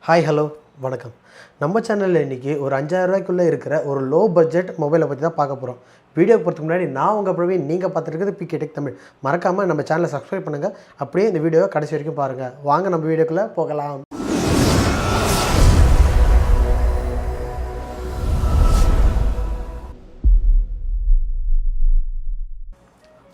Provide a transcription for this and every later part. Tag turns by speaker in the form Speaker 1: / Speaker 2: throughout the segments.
Speaker 1: Hi hello வணக்கம். நம்ம சேனலில் இன்றைக்கி ஒரு 5000 ரூபாய்க்குள்ளே இருக்கிற ஒரு லோ பட்ஜெட் மொபைலை பற்றி தான் பார்க்க போகிறோம். வீடியோ போகிறதுக்கு முன்னாடி நான் உங்கள் பிரவீன், நீங்கள் பார்த்துருக்கிறது பிக் டெக் தமிழ். மறக்காமல் நம்ம சேனலை சப்ஸ்கிரைப் பண்ணுங்கள். அப்படியே இந்த வீடியோவை கடைசி வரைக்கும் பாருங்கள். வாங்க நம்ம வீடியோக்குள்ளே போகலாம்.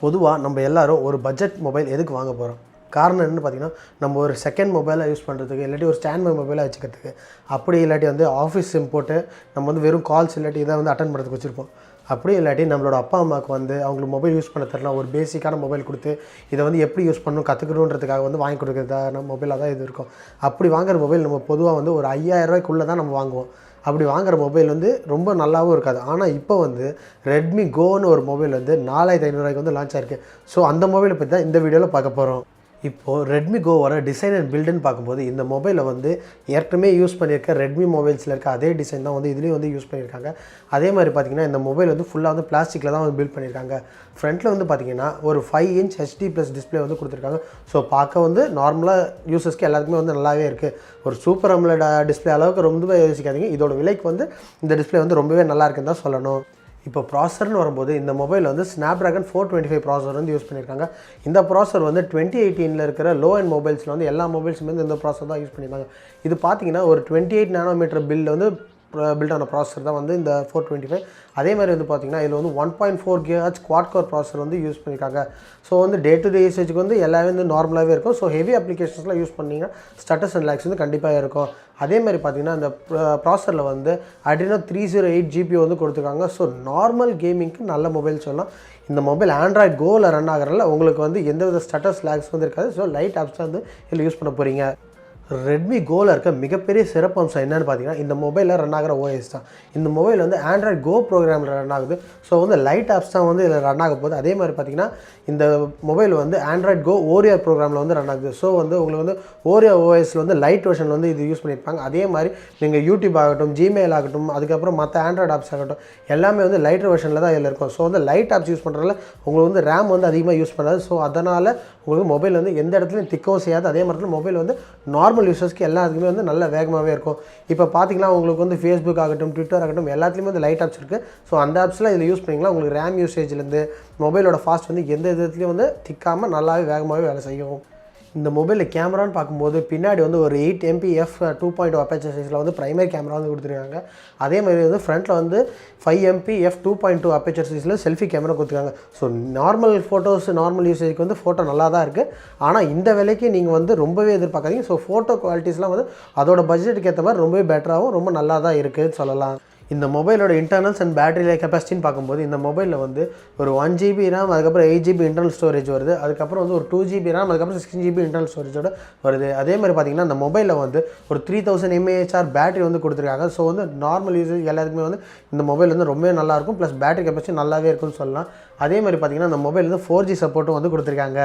Speaker 1: பொதுவாக நம்ம எல்லோரும் ஒரு பட்ஜெட் மொபைல் எதுக்கு வாங்க போகிறோம்? காரணம் என்னென்னு பார்த்தீங்கன்னா, நம்ம ஒரு செகண்ட் மொபைலாக யூஸ் பண்ணுறதுக்கு, இல்லாட்டி ஒரு ஸ்டாண்ட் பை மொபைலாக வச்சுக்கிறதுக்கு, அப்படி இல்லாட்டி ஆஃபீஸ் சிம் போட்டு நம்ம வெறும் கால்ஸ் இல்லாட்டி இதை அட்டன் பண்ணுறதுக்கு வச்சுருப்போம். அப்படி இல்லாட்டி நம்மளோட அப்பா அம்மாவுக்கு அவங்களுக்கு மொபைல் யூஸ் பண்ண தரலாம், ஒரு பேசிக்கான மொபைல் கொடுத்து இதை எப்படி யூஸ் பண்ணணும் கற்றுக்கணுன்றதுக்காக வாங்கி கொடுக்குறதா மொபைலாக தான் இது இருக்கும். அப்படி வாங்குகிற மொபைல் நம்ம பொதுவாக ஒரு 5000 ரூபாய்க்குள்ளே தான் நம்ம வாங்குவோம். அப்படி வாங்குகிற மொபைல் ரொம்ப நல்லாவும் இருக்காது. ஆனால் இப்போ ரெட்மி கோன்னு ஒரு மொபைல் 4500 ரூபாய்க்கு லான்ச் ஆயிருக்கு. ஸோ அந்த மொபைலை பற்றி தான் இந்த வீடியோவில் பார்க்க போகிறோம். இப்போது ரெட்மி கோவோட டிசைன் அண்ட் பில்டுன்னு பார்க்கும்போது இந்த மொபைலை ஏற்கனவே யூஸ் பண்ணியிருக்க ரெட்மி மொபைல்ஸில் இருக்க அதே டிசைன் தான் இதுலேயும் யூஸ் பண்ணியிருக்காங்க. அதே மாதிரி பார்த்திங்கன்னா இந்த மொபைல் ஃபுல்லாக பிளாஸ்டிக்கில் தான் பில்ட் பண்ணியிருக்காங்க. ஃப்ரண்ட்டில் பார்த்திங்கன்னா ஒரு 5 இன்ச் HD+ டிஸ்பிளே கொடுத்துருக்காங்க. ஸோ பார்க்க நார்மலாக யூசர்ஸ்க்கு எல்லாத்துக்குமே நல்லாவே இருக்குது. ஒரு சூப்பர் AMOLED டிஸ்பிளே அளவுக்கு ரொம்பவே யோசிக்காதீங்க. இதோட விலைக்கு இந்த டிஸ்பிளே ரொம்பவே நல்லா இருக்குன்னு தான் சொல்லணும். இப்போ ப்ராசர்னு வரும்போது இந்த மொபைல் Snapdragon 425 ப்ராசர் யூஸ் பண்ணியிருக்காங்க. இந்த ப்ராசர் 2018 இருக்கிற லோ அண்ட் மொபைல்ஸில் எல்லா மொபைல்ஸுமே இந்த ப்ராசர் தான் யூஸ் பண்ணியிருக்காங்க. இது பார்த்தீங்கன்னா ஒரு 28 நானோமீட்டர் பில்டான ப்ராசர் தான் இந்த 425. அதே மாதிரி பார்த்தீங்கன்னா இதில் 1.4 GHz குவாட் கோர் ப்ராசர் யூஸ் பண்ணியிருக்காங்க. ஸோ டே டு டே யூசேஜுக்கு எல்லாமே நார்மலாகவே இருக்கும். ஸோ ஹெவி அப்ளிகேஷன்ஸ்லாம் யூஸ் பண்ணிங்கன்னா ஸ்டேட்டஸ் அண்ட் லைக்ஸ் கண்டிப்பாக இருக்கும். அதே மாதிரி பார்த்திங்கன்னா இந்த ப்ராசரில் Adreno 308 GB கொடுத்துருக்காங்க. ஸோ நார்மல் கேமிங்க்கு நல்ல மொபைல் சொல்லலாம். இந்த மொபைல் ஆண்ட்ராய்ட் கோவில் ரன் ஆகிறனால உங்களுக்கு எந்தவித ஸ்டேட்டஸ் லேக்ஸ் இருக்காது. ஸோ லைட் ஆப்ஸ் தான் இதில் யூஸ் பண்ண போகிறீங்க. ரெட்மி கோவில் இருக்க மிகப்பெரிய சிறப்பம்சம் என்னென்னு பார்த்தீங்கன்னா இந்த மொபைலில் ரன் ஆகிற OS தான். இந்த மொபைல் ஆண்ட்ராய்ட் கோ ப்ரோக்ராமில் ரன் ஆகுது. ஸோ லைட் ஆப்ஸ் தான் இதில் ரன் ஆக போகுது. அதே மாதிரி பார்த்தீங்கன்னா இந்த மொபைல் ஆண்ட்ராய்ட் கோ oreo ப்ரோக்ராமில் ரன் ஆகுது. ஸோ உங்களுக்கு oreo OSல லைட் வெர்ஷன் இது யூஸ் பண்ணியிருப்பாங்க. அதே மாதிரி நீங்கள் யூடியூப் ஆகட்டும், ஜிமெயில் ஆகட்டும், அதுக்கப்புறம் மற்ற ஆண்ட்ராய்டு ஆப்ஸ் ஆகட்டும், எல்லாமே லைட்டர் வெர்ஷனில் தான் இதில் இருக்கும். ஸோ லைட் ஆப்ஸ் யூஸ் பண்ணுறதுல உங்களுக்கு ரேம் அதிகமாக யூஸ் பண்ணாது. ஸோ அதனால் உங்களுக்கு மொபைல் எந்த இடத்துலையும் திக்கவும் செய்யாது. அதே மாதிரி மொபைல் நார்மல் யூசர்ஸ்க்கு எல்லாத்துக்குமே நல்ல வேகமாகவே இருக்கும். இப்போ பார்த்தீங்கன்னா உங்களுக்கு ஃபேஸ்புக் ஆகட்டும், ட்விட்டர் ஆகட்டும், எல்லாத்துலேயுமே லைட் ஆப்ஸ் இருக்குது. ஸோ அந்த ஆப்ஸ்லாம் இதில் யூஸ் பண்ணிங்கன்னா உங்களுக்கு ரேம் யூசேஜ்லேருந்து மொபைலோட ஃபாஸ்ட் எந்த விதத்துலையும் திக்காமல் நல்லாவே வேகமாகவே வேலை செய்யும். இந்த மொபைலில் கேமரான்னு பார்க்கும்போது பின்னாடி ஒரு 8 MP f2.2 அப்பேச்சர் சைஸில் பிரைமரி கேமரா கொடுத்துருக்காங்க. அதே மாதிரி ஃப்ரண்ட்டில் 5 MP f2.2 அப்பேச்சர் சைஸில் செல்ஃபி கேமரா கொடுத்துருக்காங்க. ஸோ நார்மல் ஃபோட்டோஸ், நார்மல் யூசேஜுக்கு ஃபோட்டோ நல்லா தான் இருக்குது. ஆனால் இந்த விலைக்கு நீங்கள் ரொம்பவே எதிர்பார்க்காதீங்க. ஸோ ஃபோட்டோ குவாலிட்டிஸ்லாம் அதோட பட்ஜெட்டுக்கு ஏற்ற மாதிரி ரொம்பவே பெட்டராகவும் ரொம்ப நல்லா தான் இருக்குதுன்னு சொல்லலாம். இந்த மொபைலோட இன்டர்னல்ஸ் அண்ட் பேட்டரி கெப்பாசிட்டின்னு பார்க்கும்போது இந்த மொபைலில் ஒரு 1 GB RAM, அதுக்கப்புறம் 8 GB இன்டர்னல் ஸ்டோரேஜ் வருது. அதுக்கப்புறம் ஒரு 2 GB RAM, அதுக்கப்புறம் 16 GB இன்டர்னல் ஸ்டோரேஜோட வருது. அதே மாதிரி பார்த்திங்கன்னா இந்த மொபைலில் ஒரு 3000 mAh பேட்டரி கொடுத்துருக்காங்க. ஸோ நார்மல் யூசேஜ் எல்லாத்துக்குமே இந்த மொபைல் ரொம்பவே நல்லாயிருக்கும். ப்ளஸ் பேட்டரி கெப்பாசிட்டி நல்லாவே இருக்குன்னு சொல்லலாம். அதே மாதிரி பார்த்திங்கன்னா இந்த மொபைல் 4G சப்போர்ட்டும் கொடுத்துருக்காங்க.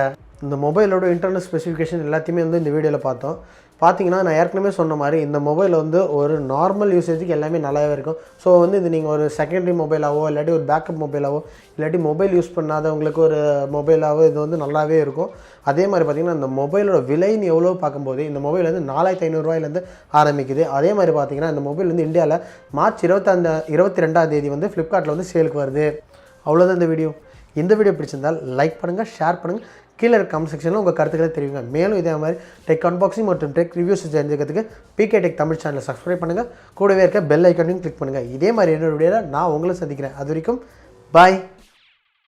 Speaker 1: இந்த மொபைலோட இன்டர்னல் ஸ்பெசிஃபிகேஷன் எல்லாத்தையுமே இந்த வீடியோவில் பார்த்தோம். பார்த்தீங்கன்னா நான் ஏற்கனவே சொன்ன மாதிரி இந்த மொபைல் ஒரு நார்மல் யூசேஜுக்கு எல்லாமே நல்லாவே இருக்கும். ஸோ இது நீங்கள் ஒரு செகண்டரி மொபைலாவோ இல்லாட்டி ஒரு பேக்கப் மொபைலாவோ இல்லாட்டி மொபைல் யூஸ் பண்ணாதவங்களுக்கு ஒரு மொபைலாவோ இது நல்லாவே இருக்கும். அதே மாதிரி பார்த்திங்கன்னா இந்த மொபைலோட விலைன்னு எவ்வளோ பார்க்கும்போது இந்த மொபைல் 4500 ரூபாயிலேருந்து ஆரம்பிக்குது. அதே மாதிரி பார்த்திங்கன்னா இந்த மொபைல் இந்தியாவில் மார்ச் 22 ஃப்ளிப்கார்ட்டில் சேலுக்கு வருது. அவ்வளோதான் இந்த வீடியோ. இந்த வீடியோ பிடிச்சிருந்தால் லைக் பண்ணுங்கள், ஷேர் பண்ணுங்கள், கீழே இருக்க கமெண்ட் செக்ஷனில் உங்கள் கருத்துக்களை தெரிவிங்க. மேலும் இதே மாதிரி டெக் அன்பாக்சிங் மற்றும் டெக் ரிவ்யூஸ் தெரிஞ்சுக்கிறதுக்கு பிகே டெக் தமிழ் சேனலை சப்ஸ்கிரைப் பண்ணுங்கள். கூடவே இருக்க பெல் ஐக்கனையும் கிளிக் பண்ணுங்கள். இதே மாதிரி என்னோட வீடியோவில் நான் உங்களை சந்திக்கிறேன். அது வரைக்கும் பாய்.